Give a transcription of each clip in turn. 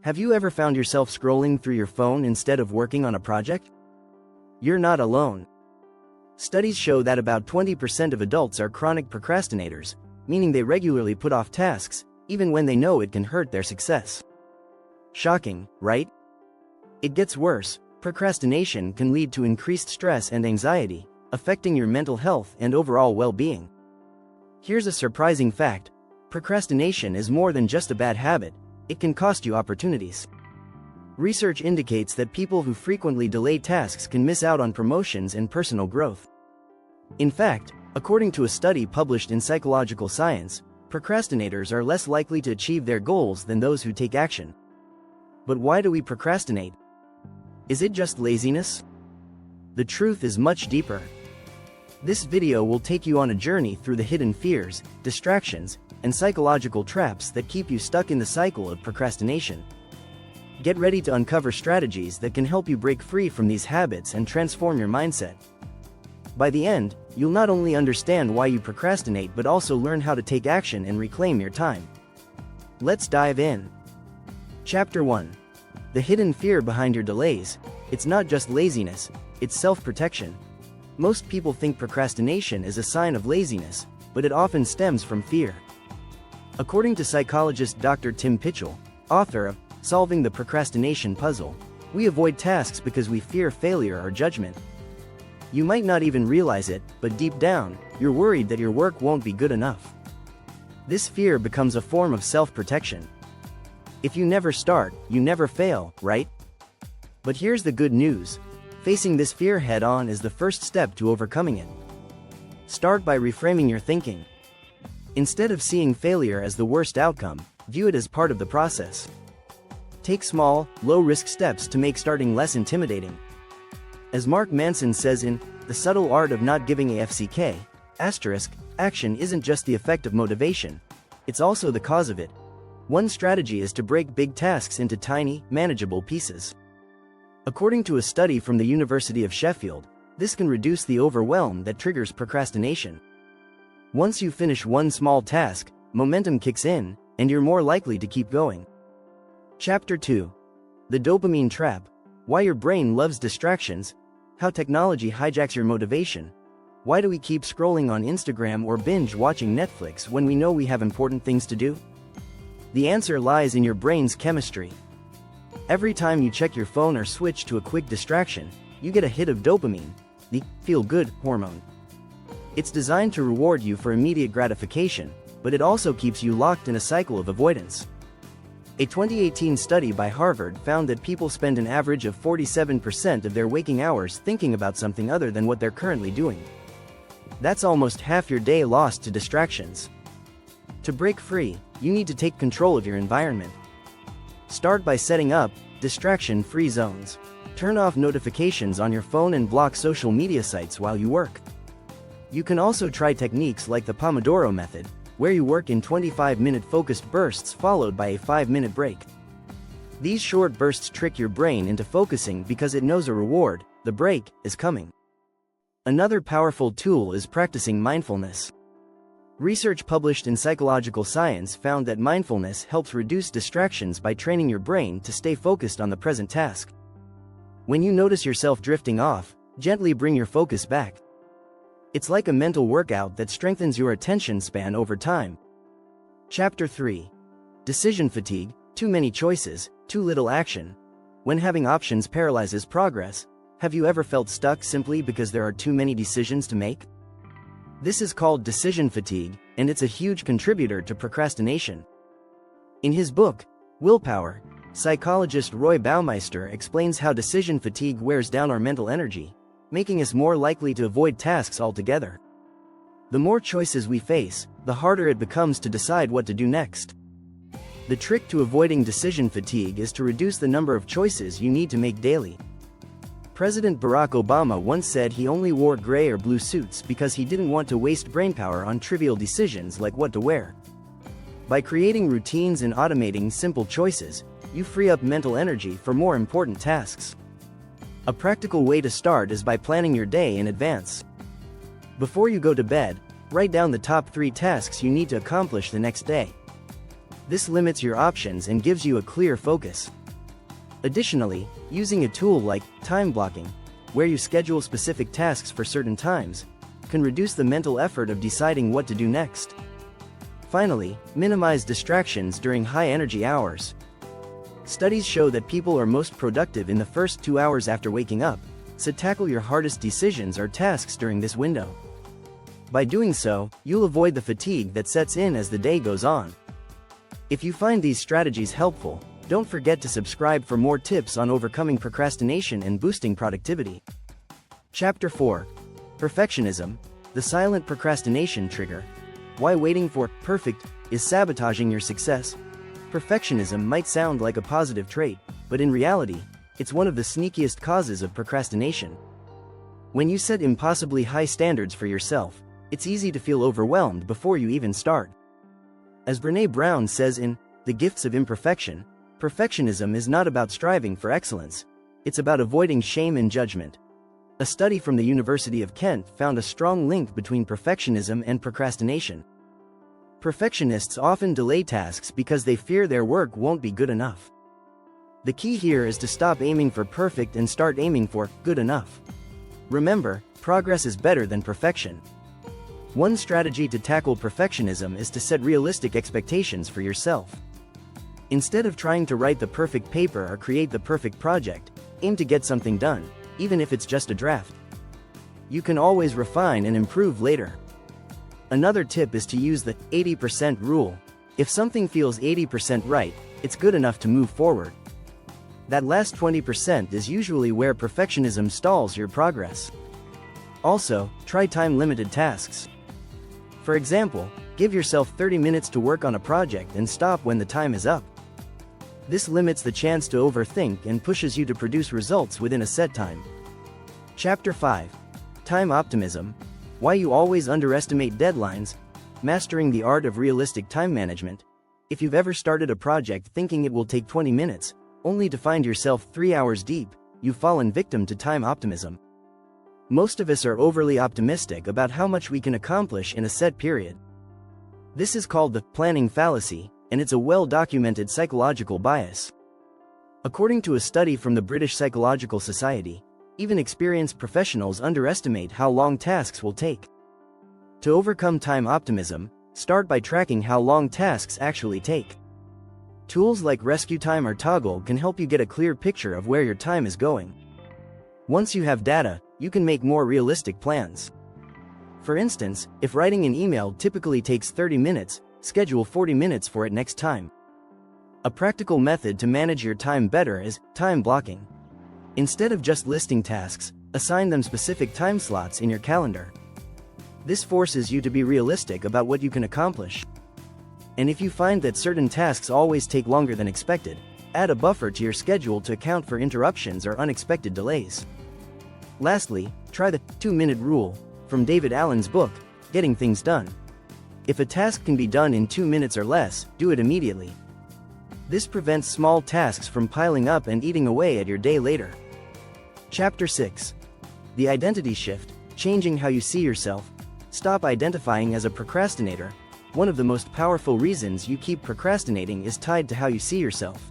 Have you ever found yourself scrolling through your phone instead of working on a project? You're not alone. Studies show that about 20% of adults are chronic procrastinators, meaning they regularly put off tasks, even when they know it can hurt their success. Shocking, right? It gets worse. Procrastination can lead to increased stress and anxiety, affecting your mental health and overall well-being. Here's a surprising fact: procrastination is more than just a bad habit, it can cost you opportunities. Research indicates that people who frequently delay tasks can miss out on promotions and personal growth. In fact, according to a study published in Psychological Science, procrastinators are less likely to achieve their goals than those who take action. But why do we procrastinate? Is it just laziness? The truth is much deeper. This video will take you on a journey through the hidden fears, distractions, and psychological traps that keep you stuck in the cycle of procrastination. Get ready to uncover strategies that can help you break free from these habits and transform your mindset. By the end, you'll not only understand why you procrastinate but also learn how to take action and reclaim your time. Let's dive in. Chapter 1. The hidden fear behind your delays. It's not just laziness, it's self-protection. Most people think procrastination is a sign of laziness, but it often stems from fear. According to psychologist Dr. Tim Pitchell, author of Solving the Procrastination Puzzle, we avoid tasks because we fear failure or judgment. You might not even realize it, but deep down, you're worried that your work won't be good enough. This fear becomes a form of self-protection. If you never start, you never fail, right? But here's the good news. Facing this fear head-on is the first step to overcoming it. Start by reframing your thinking. Instead of seeing failure as the worst outcome, view it as part of the process. Take small, low-risk steps to make starting less intimidating. As Mark Manson says in The Subtle Art of Not Giving a FCK, action isn't just the effect of motivation, it's also the cause of it. One strategy is to break big tasks into tiny, manageable pieces. According to a study from the University of Sheffield, this can reduce the overwhelm that triggers procrastination. Once you finish one small task, momentum kicks in, and you're more likely to keep going. Chapter 2. The Dopamine Trap. Why your brain loves distractions, how technology hijacks your motivation. Why do we keep scrolling on Instagram or binge watching Netflix when we know we have important things to do? The answer lies in your brain's chemistry. Every time you check your phone or switch to a quick distraction, you get a hit of dopamine, the feel-good hormone. It's designed to reward you for immediate gratification, but it also keeps you locked in a cycle of avoidance. A 2018 study by Harvard found that people spend an average of 47% of their waking hours thinking about something other than what they're currently doing. That's almost half your day lost to distractions. To break free, you need to take control of your environment. Start by setting up distraction-free zones. Turn off notifications on your phone and block social media sites while you work. You can also try techniques like the Pomodoro method, where you work in 25-minute focused bursts followed by a 5-minute break. These short bursts trick your brain into focusing because it knows a reward, the break, is coming. Another powerful tool is practicing mindfulness. Research published in Psychological Science found that mindfulness helps reduce distractions by training your brain to stay focused on the present task. When you notice yourself drifting off, gently bring your focus back. It's like a mental workout that strengthens your attention span over time. Chapter 3. Decision fatigue. Too many choices, too little action. When having options paralyzes progress, have you ever felt stuck simply because there are too many decisions to make? This is called decision fatigue, and it's a huge contributor to procrastination. In his book, Willpower, psychologist Roy Baumeister explains how decision fatigue wears down our mental energy, making us more likely to avoid tasks altogether. The more choices we face, the harder it becomes to decide what to do next. The trick to avoiding decision fatigue is to reduce the number of choices you need to make daily. President Barack Obama once said he only wore gray or blue suits because he didn't want to waste brainpower on trivial decisions like what to wear. By creating routines and automating simple choices, you free up mental energy for more important tasks. A practical way to start is by planning your day in advance. Before you go to bed, write down the top 3 tasks you need to accomplish the next day. This limits your options and gives you a clear focus. Additionally, using a tool like time blocking, where you schedule specific tasks for certain times, can reduce the mental effort of deciding what to do next. Finally, minimize distractions during high-energy hours. Studies show that people are most productive in the first 2 hours after waking up, so tackle your hardest decisions or tasks during this window. By doing so, you'll avoid the fatigue that sets in as the day goes on. If you find these strategies helpful, don't forget to subscribe for more tips on overcoming procrastination and boosting productivity. Chapter 4. Perfectionism, the silent procrastination trigger. Why waiting for perfect is sabotaging your success. Perfectionism might sound like a positive trait, but in reality, it's one of the sneakiest causes of procrastination. When you set impossibly high standards for yourself, it's easy to feel overwhelmed before you even start. As Brené Brown says in The Gifts of Imperfection, perfectionism is not about striving for excellence, it's about avoiding shame and judgment. A study from the University of Kent found a strong link between perfectionism and procrastination. Perfectionists often delay tasks because they fear their work won't be good enough. The key here is to stop aiming for perfect and start aiming for good enough. Remember, progress is better than perfection. One strategy to tackle perfectionism is to set realistic expectations for yourself. Instead of trying to write the perfect paper or create the perfect project, aim to get something done, even if it's just a draft. You can always refine and improve later. Another tip is to use the 80% rule. If something feels 80% right, it's good enough to move forward. That last 20% is usually where perfectionism stalls your progress. Also, try time-limited tasks. For example, give yourself 30 minutes to work on a project and stop when the time is up. This limits the chance to overthink and pushes you to produce results within a set time. Chapter 5. Time Optimism. Why you always underestimate deadlines. Mastering the art of realistic time management. If you've ever started a project thinking it will take 20 minutes, only to find yourself 3 hours deep, you've fallen victim to time optimism. Most of us are overly optimistic about how much we can accomplish in a set period. This is called the planning fallacy, and it's a well-documented psychological bias. According to a study from the British Psychological Society, even experienced professionals underestimate how long tasks will take. To overcome time optimism, start by tracking how long tasks actually take. Tools like Rescue Time or Toggle can help you get a clear picture of where your time is going. Once you have data, you can make more realistic plans. For instance, if writing an email typically takes 30 minutes, schedule 40 minutes for it next time. A practical method to manage your time better is time blocking. Instead of just listing tasks, assign them specific time slots in your calendar. This forces you to be realistic about what you can accomplish. And if you find that certain tasks always take longer than expected, add a buffer to your schedule to account for interruptions or unexpected delays. Lastly, try the 2-minute rule, from David Allen's book, Getting Things Done. If a task can be done in 2 minutes or less, do it immediately. This prevents small tasks from piling up and eating away at your day later. Chapter 6. The Identity Shift, Changing How You See Yourself. Stop identifying as a procrastinator. One of the most powerful reasons you keep procrastinating is tied to how you see yourself.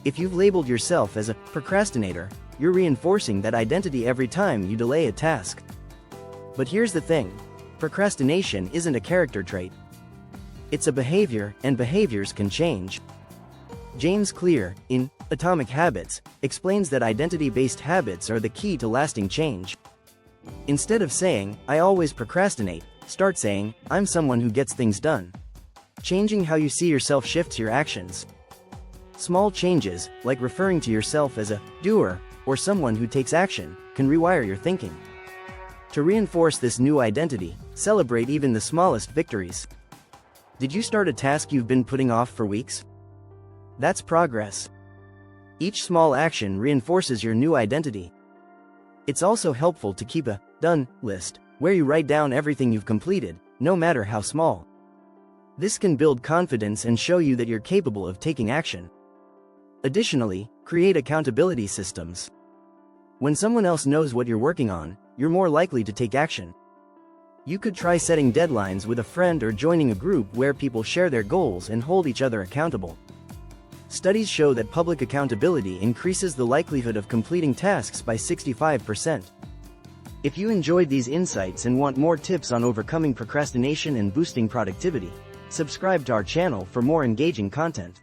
If you've labeled yourself as a procrastinator, you're reinforcing that identity every time you delay a task. But here's the thing, procrastination isn't a character trait. It's a behavior, and behaviors can change. James Clear, in Atomic Habits, explains that identity-based habits are the key to lasting change. Instead of saying, "I always procrastinate," start saying, "I'm someone who gets things done." Changing how you see yourself shifts your actions. Small changes, like referring to yourself as a doer or someone who takes action, can rewire your thinking. To reinforce this new identity, celebrate even the smallest victories. Did you start a task you've been putting off for weeks? That's progress. Each small action reinforces your new identity. It's also helpful to keep a done list, where you write down everything you've completed, no matter how small. This can build confidence and show you that you're capable of taking action. Additionally, create accountability systems. When someone else knows what you're working on, you're more likely to take action. You could try setting deadlines with a friend or joining a group where people share their goals and hold each other accountable. Studies show that public accountability increases the likelihood of completing tasks by 65%. If you enjoyed these insights and want more tips on overcoming procrastination and boosting productivity, subscribe to our channel for more engaging content.